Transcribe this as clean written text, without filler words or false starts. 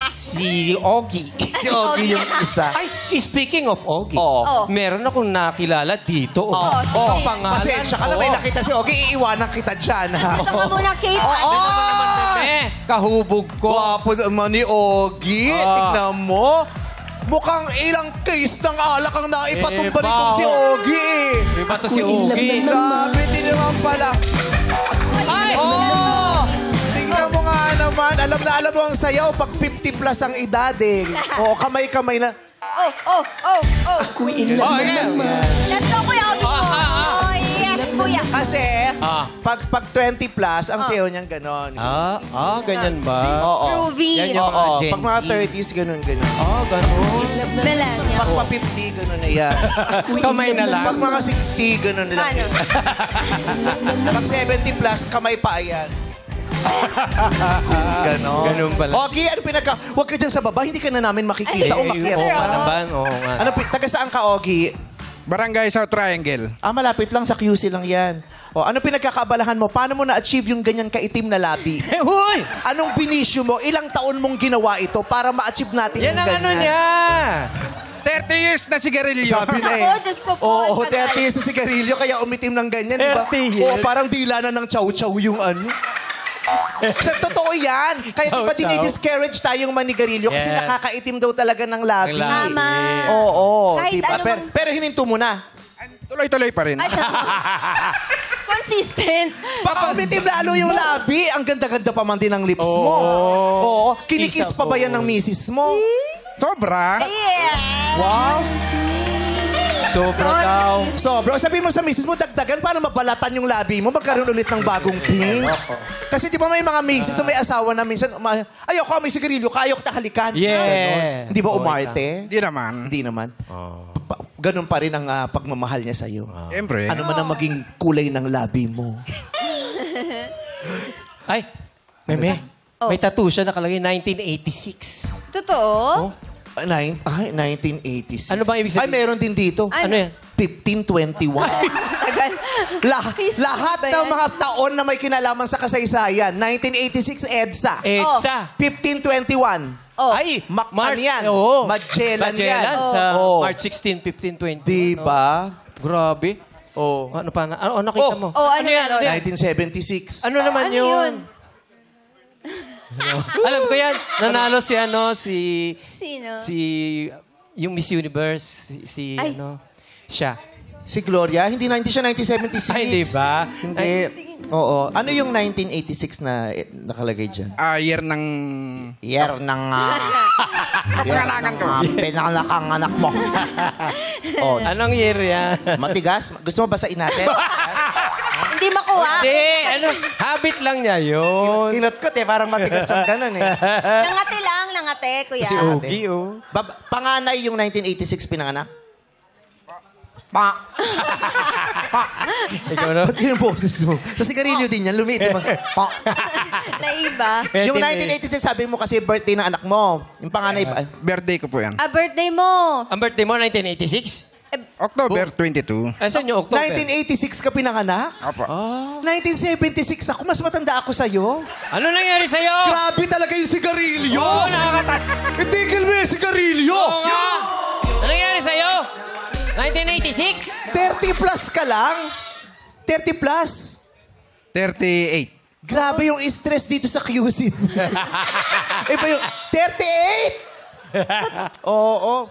Si Ogie. Si Ogie yung isa. Ay, speaking of Ogie, Oo. meron akong nakilala dito. Oh, pangalan pasensya ka na, may nakita si Ogie, iiwanan kita dyan, ha? Ito ka muna, Kate. Oo! Kahubog ko. Gwapo naman ni Ogie. Tignan mo. Mukhang ilang case ng alak ang naipatumba nitong si Ogie. Iba to si Ogie. Grabe din naman pala. Ay! Oh! Tingnan mo nga naman. Alam mo ang sayaw pag 50 plus ang edad eh. Oo, kamay-kamay na. Oh, yeah. Let's go, Kuya Ogie ko. Oh, yes, Kuya. Kasi, pag 20 plus, ang sayaw niyang ganon. Ganyan ba? Oo. Groovy. Yan yung mga Oo, Gen pag mga Z. 30s, ganun. Ganun. Millennial. Pag pa 50, ganun na yan. Kamay na lang. Pag mga 60, ganun na lang. Paano? Pag 70 plus, kamay pa yan. Ganon. Ganun pala. Ogie, ano Huwag ka dyan sa baba, hindi ka na namin makikita. Umakyat. sir, Oo nga. Ano, taga saan ka, Ogie? Barangay South Triangle. Malapit lang, sa QC lang yan. Ano pinagkakabalahan mo? Paano mo na-achieve yung ganyan kaitim na labi? Huy! Anong binisyo mo? Ilang taon mong ginawa ito para ma-achieve natin Yan yung ang ganyan? ano niya. 30 years na sigarilyo. Sabi na Ako, Diyos ko po. Oo, ang tagal. 30 years sa sigarilyo, kaya umitim ng ganyan, di ba? 30 years? Oo, parang dila na ng chow-chow yung ano. Sa totoo yan. Kaya di ba Chow-chow? dinidiscourage tayong manigarilyo kasi Yes. nakakaitim daw talaga ng labi. Ng labi. Tama. Oo, Kahit di ba? ano mang- Pero hininto mo na. Tuloy-tuloy pa rin. Ay, consistent. Baka umitim lalo yung labi. Ang ganda-ganda pa man din ng lips mo. Oo. Kinikis Isa pa ba yan ng po. misis mo? Sobra. Yeah. Wow. Sobra Sorry. daw. Sobra. Sabi mo sa misis mo, dagdagan para mabalatan yung labi mo, magkaroon ulit ng bagong pink. Kasi di ba may mga misis na may asawa na minsan, ayoko, may sigarilyo ka, ayoko tahalikan. Yeah. Hindi ba umarte? Hindi naman. Hindi naman. Ganun pa rin ang pagmamahal niya sa'yo. Siyempre. Ano man ang maging kulay ng labi mo. Ay, Meme. May tattoo siya nakalagay 1986. Totoo? 1986. Ano bang ibig sabihin? Ay, meron din dito. Ano? Ano yan? 1521. Tagal. Lahat ng mga taon na may kinalaman sa kasaysayan. 1986, EDSA. EDSA. 1521. Oh. Ay, Macman yan. Oo. Magellan yan. Sa Oo. March 16, 1520. Diba? Grabe. Oh. Ano pa nga? Ano nakita mo? Ano yan? meron? 1976. Ano naman Ano yun? yun? Alam ko yan. Nanalo si Sino? yung Miss Universe, Ay. siya. Si Gloria, hindi siya 1976. Ay, di ba? Hindi. Oo. Ano yung 1986 na nakalagay dyan? Year ng... Year ng... Kapanganakan ko. Pinangalakang anak mo. Oh, Anong year yan? matigas? Gusto mo basain natin? Hindi makuha. Hindi, habit lang niya yun. Kinutkot parang matigas ang ganun eh. Nangate lang, nangate, kuya. Si Ogie, Panganay yung 1986 pinanganak? Ikaw na? Ba't yun yung boses mo? Sa sigarilyo din yan, lumiit. Naiba. Yung 1986, sabi mo kasi birthday ng anak mo. Yung panganay ba? Birthday ko po yan. Birthday mo. Ang birthday mo, 1986? October 22. Asan yung October? 1986 ka pinanganak? Opo. 1976 ako, mas matanda ako sa'yo. Ano nangyari sa'yo? Grabe talaga yung sigarilyo! Oo, Itigil mo yung sigarilyo! Oo nga! Ano nangyari sa'yo? 1986? 30 plus ka lang? 30 plus? 38. Grabe yung stress dito sa QC. Iba yung 38? Oo.